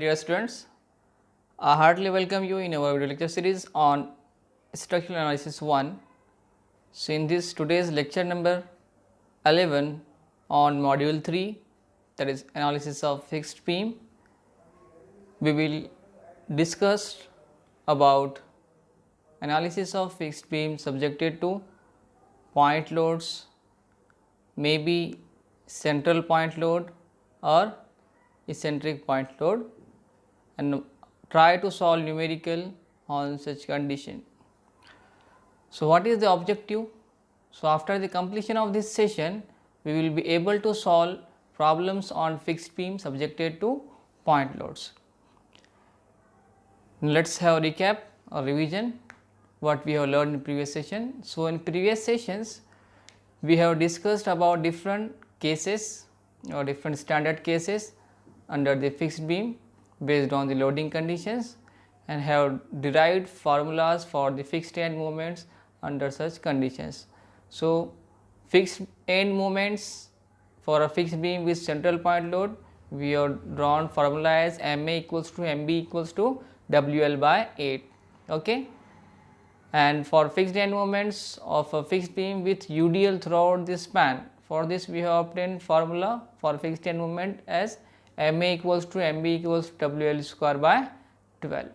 Dear students, I heartily welcome you in our video lecture series on structural analysis 1. So, in this today's lecture number 11 on module 3, that is analysis of fixed beam, we will discuss about analysis of fixed beam subjected to point loads, maybe central point load or eccentric point load, and try to solve numerical on such condition. So, what is the objective? So, after the completion of this session, we will be able to solve problems on fixed beam subjected to point loads. Let us have a recap or revision what we have learned in previous session. So, in previous sessions, we have discussed about different cases or different standard cases under the fixed beam based on the loading conditions and have derived formulas for the fixed end moments under such conditions. So, fixed end moments for a fixed beam with central point load, we have drawn formula as Ma equals to Mb equals to Wl by 8. Okay. And for fixed end moments of a fixed beam with UDL throughout the span, for this we have obtained formula for fixed end moment as Ma equals to Mb equals to Wl square by 12.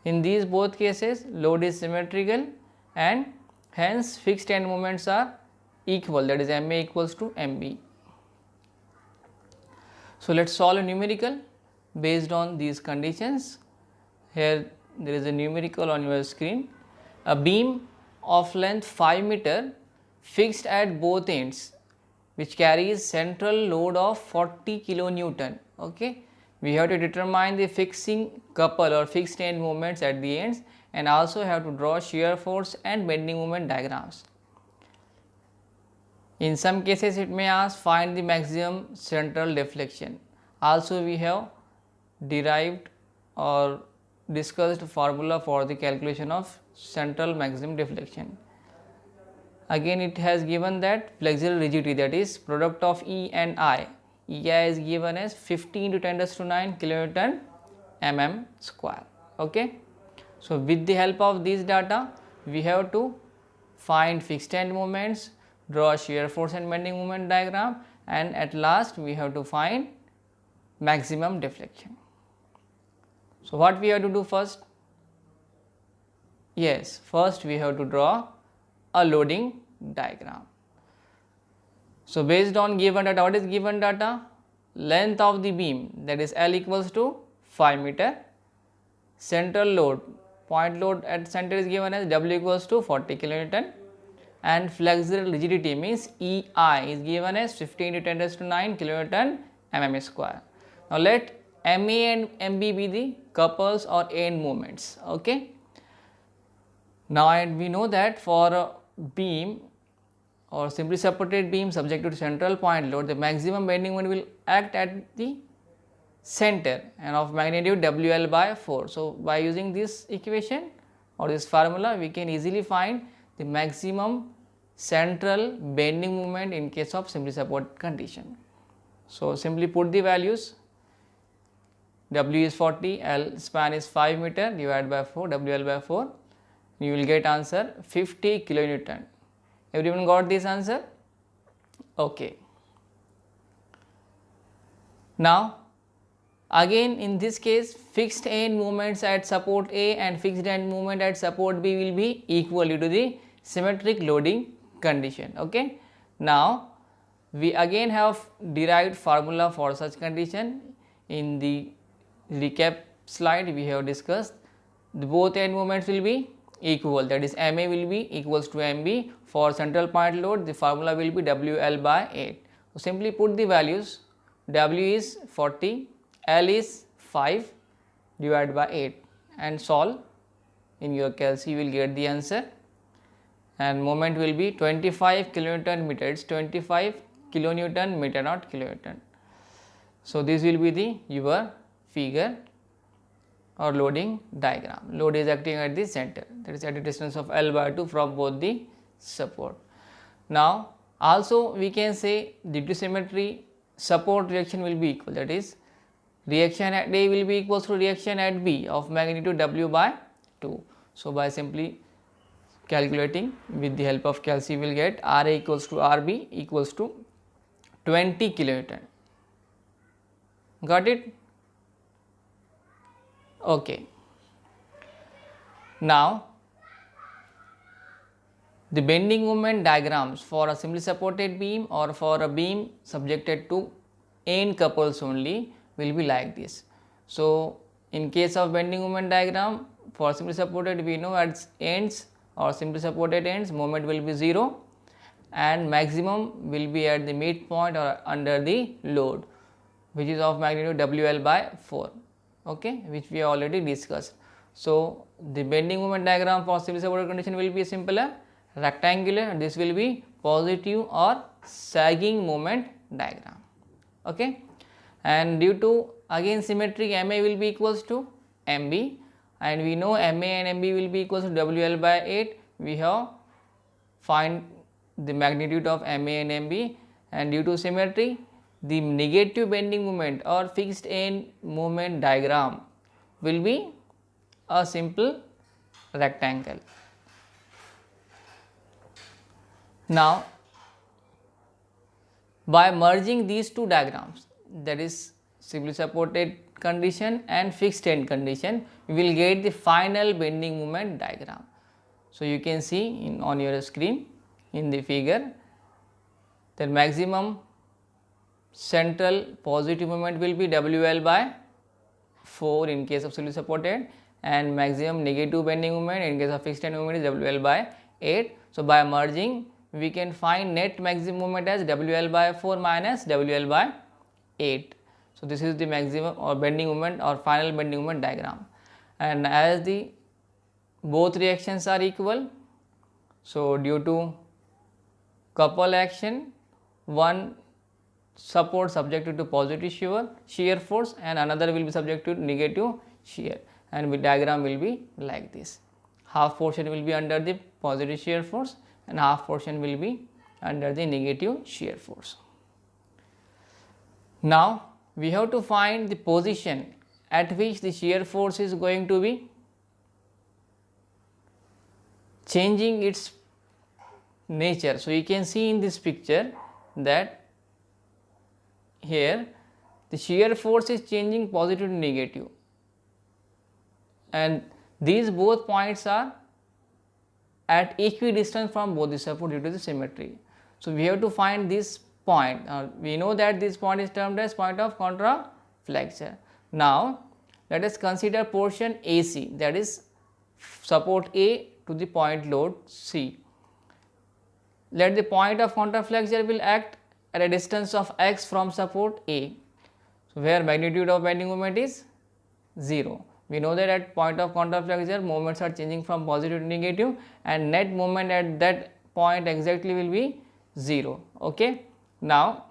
In these both cases, load is symmetrical and hence fixed end moments are equal, that is Ma equals to Mb. So, let us solve a numerical based on these conditions. Here there is a numerical on your screen. A beam of length 5 meter fixed at both ends, which carries central load of 40 kilonewton. Okay. We have to determine the fixing couple or fixed end moments at the ends and also have to draw shear force and bending moment diagrams. In some cases it may ask find the maximum central deflection. Also we have derived or discussed formula for the calculation of central maximum deflection. Again it has given that flexural rigidity, that is product of E and I. EI is given as 50 into 10 raised to 9 kilonewton mm square. Okay. So, with the help of these data, we have to find fixed end moments, draw shear force and bending moment diagram, and at last we have to find maximum deflection. So, what we have to do first? Yes, first we have to draw a loading diagram. So, based on given data, what is given data? Length of the beam, that is L equals to 5 meter, central load, point load at center is given as W equals to 40 kilonewton, and flexural rigidity means EI is given as 15 into 10 raised to 9 kilonewton mm square. Now, let Ma and Mb be the couples or end moments. Okay. Now, and we know that for a beam or simply supported beam subject to central point load, the maximum bending moment will act at the center and of magnitude Wl by 4. So, by using this equation or this formula, we can easily find the maximum central bending moment in case of simply support condition. So, simply put the values. W is 40, L span is 5 meter divided by 4, Wl by 4, you will get answer 50 kilonewton. Everyone got this answer? Okay. Now, again in this case, fixed end moments at support A and fixed end moment at support B will be equal due to the symmetric loading condition. Okay. Now, we again have derived formula for such condition. In the recap slide we have discussed the both end moments will be equal, that is Ma will be equals to Mb. For central point load, the formula will be Wl by 8. So, simply put the values, W is 40, L is 5 divided by 8 and solve. In your calc you will get the answer, and moment will be 25 kilonewton meter, it is 25 kilonewton meter, not kilonewton. So, this will be the your figure or loading diagram. Load is acting at the center, that is at a distance of L by 2 from both the support. Now, also we can say due to symmetry support reaction will be equal, that is reaction at A will be equals to reaction at B of magnitude W by 2. So, by simply calculating with the help of calci, we will get Ra equals to Rb equals to 20 kilonewton. Got it? Okay. Now, the bending moment diagrams for a simply supported beam or for a beam subjected to end couples only will be like this. So, in case of bending moment diagram for simply supported, we know at ends or simply supported ends moment will be 0 and maximum will be at the midpoint or under the load, which is of magnitude WL by 4, okay, which we already discussed. So, the bending moment diagram for simply supported condition will be simpler, rectangular, and this will be positive or sagging moment diagram, okay. And due to again symmetry, MA will be equals to MB, and we know MA and MB will be equals to WL by 8. We have find the magnitude of MA and MB, and due to symmetry, the negative bending moment or fixed end moment diagram will be a simple rectangle. Now, by merging these two diagrams, that is simply supported condition and fixed end condition, we will get the final bending moment diagram. So, you can see on your screen in the figure that maximum central positive moment will be WL by 4 in case of simply supported, and maximum negative bending moment in case of fixed end moment is WL by 8. So, by merging we can find net maximum moment as WL by 4 minus WL by 8. So, this is the maximum or bending moment or final bending moment diagram, and as the both reactions are equal, so due to couple action, one support subjected to positive shear force and another will be subjected to negative shear, and the diagram will be like this. Half portion will be under the positive shear force and half portion will be under the negative shear force. Now, we have to find the position at which the shear force is going to be changing its nature. So, you can see in this picture that here the shear force is changing positive to negative, and these both points are at equidistance from both the support due to the symmetry. So, we have to find this point. We know that this point is termed as point of contraflexure. Now, let us consider portion AC, that is support A to the point load C. Let the point of contraflexure will act at a distance of x from support A, so where magnitude of bending moment is 0. We know that at point of contraflexure moments are changing from positive to negative, and net moment at that point exactly will be 0. Okay. Now,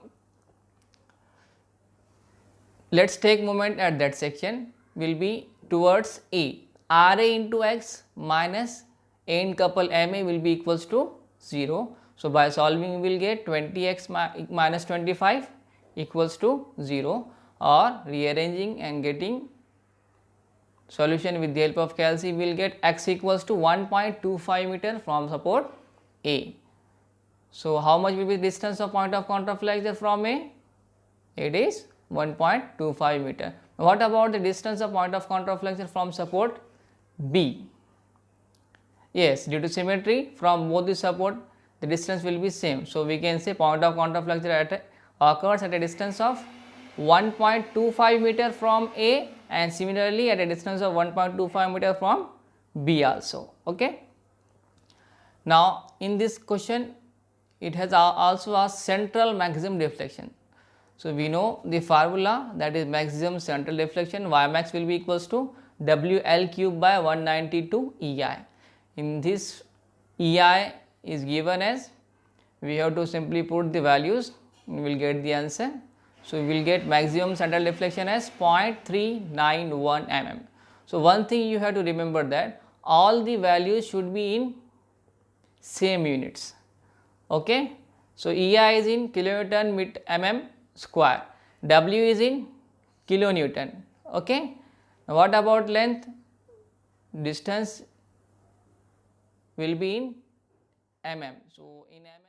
let us take moment at that section will be towards A. Ra into x minus end couple MA will be equals to 0. So, by solving we will get 20x minus 25 equals to 0, or rearranging and getting solution with the help of calci, we will get x equals to 1.25 meter from support A. So, how much will be the distance of point of contraflexure from A? It is 1.25 meter. What about the distance of point of contraflexure from support B? Yes, due to symmetry from both the support the distance will be same. So, we can say point of contraflexure occurs at a distance of 1.25 meter from A, and similarly at a distance of 1.25 meter from B also. Okay. Now, in this question it has also asked central maximum deflection. So, we know the formula, that is maximum central deflection Y max will be equals to WL cube by 192 EI. In this EI is given as, we have to simply put the values, we will get the answer. So, we will get maximum central deflection as 0.391 mm. So, one thing you have to remember that all the values should be in same units. Okay. So, EI is in kilonewton mm square, W is in kilonewton. Okay. Now what about length? Distance will be in mm. So in mm